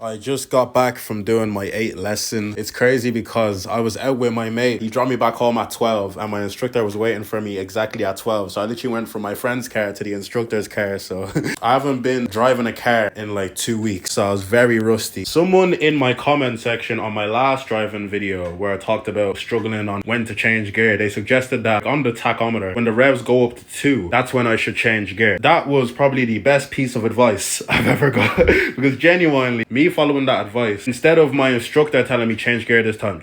I just got back from doing my 8th lesson. It's crazy because I was out with my mate. He dropped me back home at 12 and my instructor was waiting for me exactly at 12. So I literally went from my friend's car to the instructor's car. So I haven't been driving a car in like 2 weeks. So I was very rusty. Someone in my comment section on my last driving video where I talked about struggling on when to change gear, they suggested that on the tachometer, when the revs go up to 2, that's when I should change gear. That was probably the best piece of advice I've ever got because genuinely, me following that advice, instead of my instructor telling me change gear this time,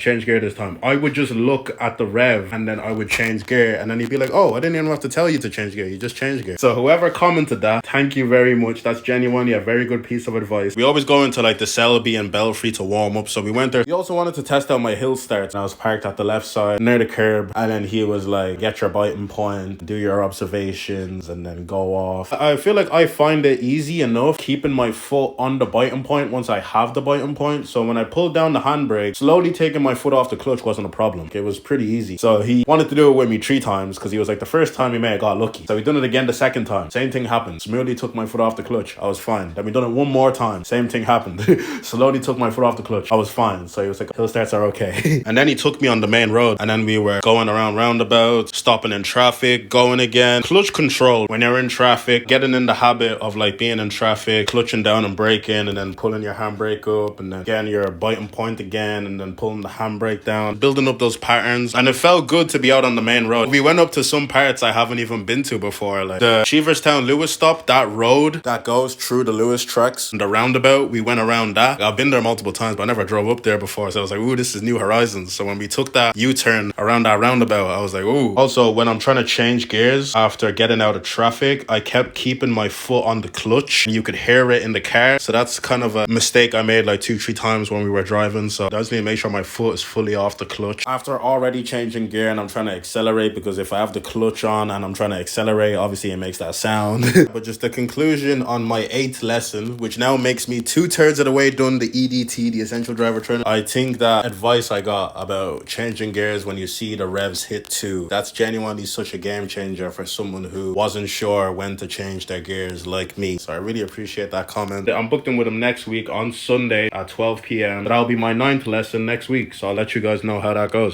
I would just look at the rev and then I would change gear, and then he'd be like, oh, I didn't even have to tell you to change gear, you just change gear. So whoever commented that, thank you very much. That's genuinely a very good piece of advice. We always go into like the Selby and Belfry to warm up, so we went there. He also wanted to test out my hill starts, and I was parked at the left side near the curb, and then he was like, get your biting point, do your observations, and then go off. I feel like I find it easy enough keeping my foot on the biting point once I have the biting point. So when I pulled down the handbrake, slowly taking my foot off the clutch wasn't a problem. It was pretty easy. So he wanted to do it with me 3 times because he was like, the first time he may have got lucky. So we done it again the second time. Same thing happened. Smoothly took my foot off the clutch. I was fine. Then we done it one more time. Same thing happened. Slowly took my foot off the clutch. I was fine. So he was like, hill starts are okay. And then he took me on the main road, and then we were going around roundabouts, stopping in traffic, going again. Clutch control when you're in traffic, getting in the habit of like being in traffic, clutching down and braking, and then pulling your handbrake up, and then getting your biting point again, and then pulling the handbrake down, building up those patterns. And it felt good to be out on the main road. We went up to some parts I haven't even been to before, like the Cheeverstown Lewis stop, that road that goes through the Lewis tracks, and the roundabout, we went around that. I've been there multiple times, but I never drove up there before, so I was like, ooh, this is new horizons. So when we took that U-turn around that roundabout, I was like, ooh. Also, when I'm trying to change gears after getting out of traffic, I kept keeping my foot on the clutch. You could hear it in the car, so that's kind of a mistake I made like 2-3 times when we were driving. So I just need to make sure my foot is fully off the clutch after already changing gear and I'm trying to accelerate, because if I have the clutch on and I'm trying to accelerate, obviously it makes that sound. But just the conclusion on my 8th lesson, which now makes me 2/3 of the way done the EDT, the Essential Driver Training. I think that advice I got about changing gears when you see the revs hit 2, that's genuinely such a game changer for someone who wasn't sure when to change their gears like me. So I really appreciate that comment. I'm booked in with him next week on Sunday at 12 p.m. That'll be my 9th lesson next week, so I'll let you guys know how that goes.